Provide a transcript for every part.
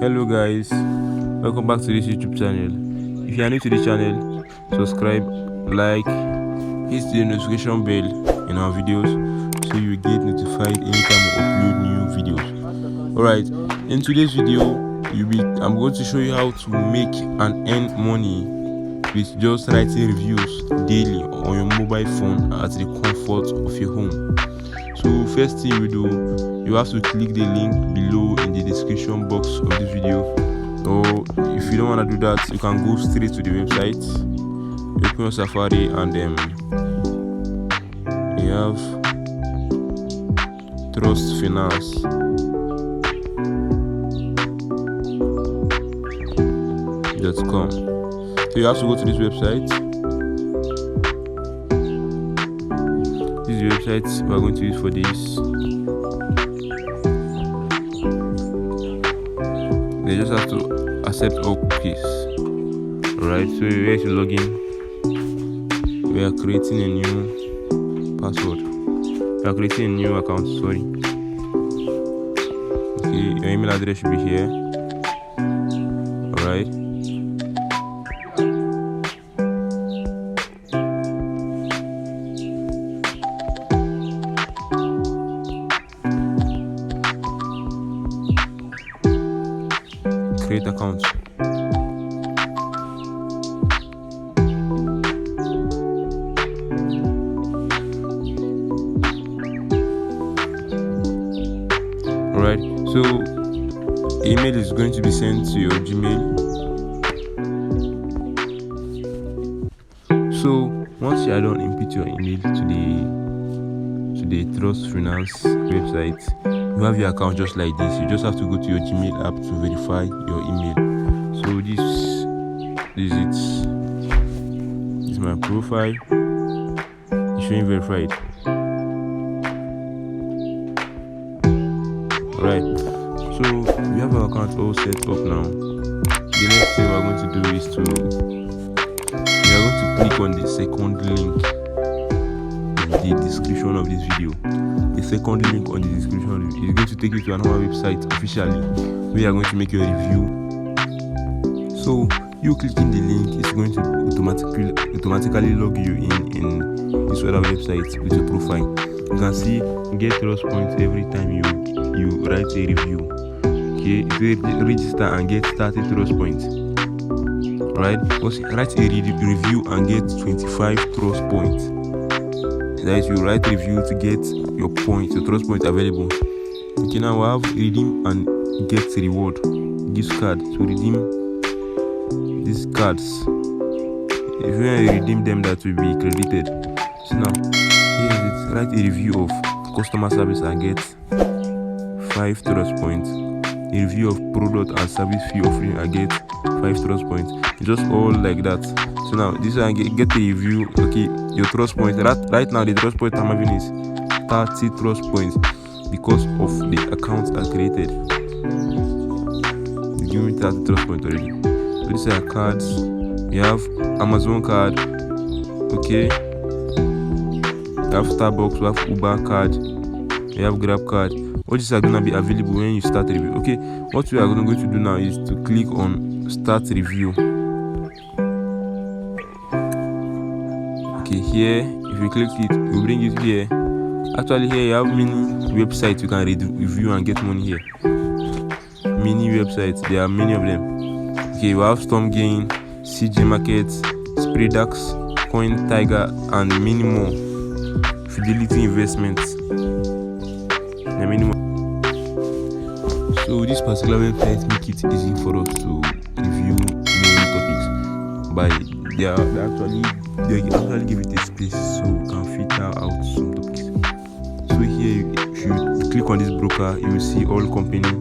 Hello guys, welcome back to this YouTube channel. If you are new to the channel, subscribe, like, hit the notification bell in our videos so you get notified anytime we upload new videos. Alright, in today's video, I'm going to show you how to make and earn money with just writing reviews daily on your mobile phone at the comfort of your home. So first thing you do, you have to click the link below in the description box of this video, or if you don't want to do that, you can go straight to the website, open your Safari, and you have trustfinance.com. So you have to go to this website. This is the website we are going to use for this. They just have to accept all cookies. Alright, so here's your login. We are creating a new password. We are creating a new account, sorry. Okay, your email address should be here. Alright. Create account. Alright, so email is going to be sent to your Gmail. So once you are done, input your email to the Trust Finance website. You have your account just like this. You just have to go to your Gmail app to verify your email. So this is it. This is my profile. It's showing verified. Alright, so we have our account all set up now. The next thing we're going to do is we are going to click on the second link in the description of this video. The second link on the description is going to take you to another website officially where you are going to make your review. So you clicking the link is going to automatically log you in this other website with your profile. You can see get trust points every time you write a review. Okay, if you register and get 30 trust points. Right, write a review and get 25 trust points. That is, you write review to get your points, your trust points available. Okay, now we have redeem and get reward gift card to redeem these cards. If you redeem them, that will be credited. So now here is it. Write a review of customer service and get 5 trust points. A review of product and service fee offering and get 5 trust points. Just all like that. So now this one get a review. Okay, your trust points right now, the trust point I'm having is 30 trust points because of the accounts I created. You give me 30 trust points already. So these are cards. We have Amazon card. Okay, we have Starbucks, we have Uber card, we have Grab card. All these are gonna be available when you start review. Okay, what we are going to do now is to click on start review. Okay, here if you click it, it will bring you here. Actually here you have many websites you can review and get money here. Many websites, there are many of them. Okay, we have Storm Gain, CJ Market, Spreadax, Coin Tiger, and many more. Fidelity Investments, and many more. So this particular website make it easy for us to review many topics. They actually give it a space so we can filter out some topics. So here, if you click on this broker, you will see all company.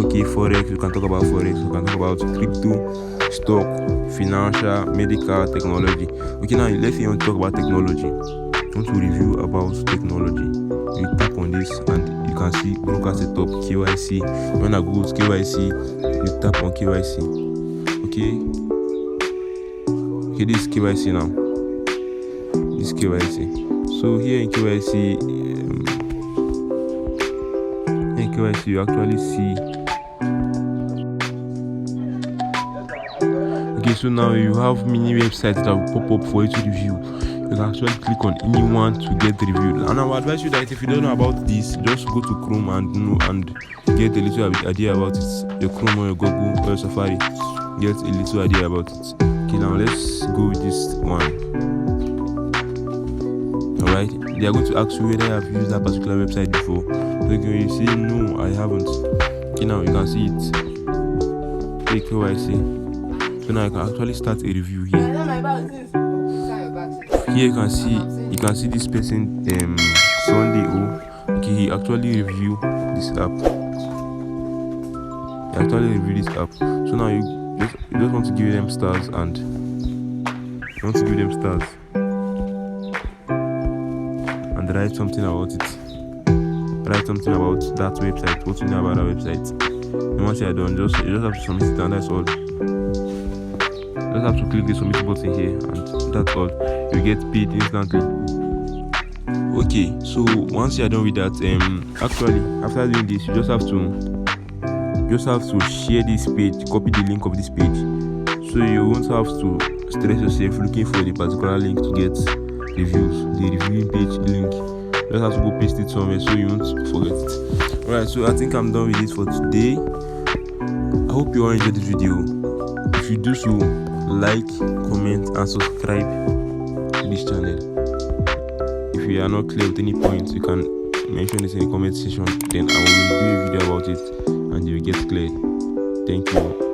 Okay, forex, you can talk about forex, you can talk about crypto, stock, financial, medical, technology. Okay, now let's say you want to talk about technology. You want to review about technology. You tap on this and you can see broker setup, KYC. You wanna go to KYC, you tap on KYC. Okay, this is KYC now. This is KYC. So here in KYC, you actually see Okay, so now you have many websites that will pop up for you to review. You can actually click on anyone to get reviewed. And I would advise you that if you don't know about this, just go to Chrome and get a little idea about it. Your Chrome or your Google or your Safari, get a little idea about it. Okay, now let's go with this one. Alright, they are going to ask you whether you have used that particular website before. So you say no, I haven't. Okay, now you can see it. Click KYC. So now you can actually start a review here. Here you can see this person Sunday. Okay, he actually reviewed this app. So now you just want to give them stars and write something about it. Write something about that website. What you know about that website. And once you're done, you just have to submit it, and that's all. Just have to click the submit button here, and that's all. You get paid instantly. Okay, so once you're done with that, actually after doing this, you just have to share this page, copy the link of this page, so you won't have to stress yourself looking for the particular link to get reviews. The reviewing page link, you just have to go paste it somewhere so you won't forget it. Alright, so I think I'm done with this for today. I hope you all enjoyed this video. If you do so, like, comment and subscribe to this channel. If you are not clear with any points, you can mention this in the comment section, then I will do a video about it and you will get clear. Thank you.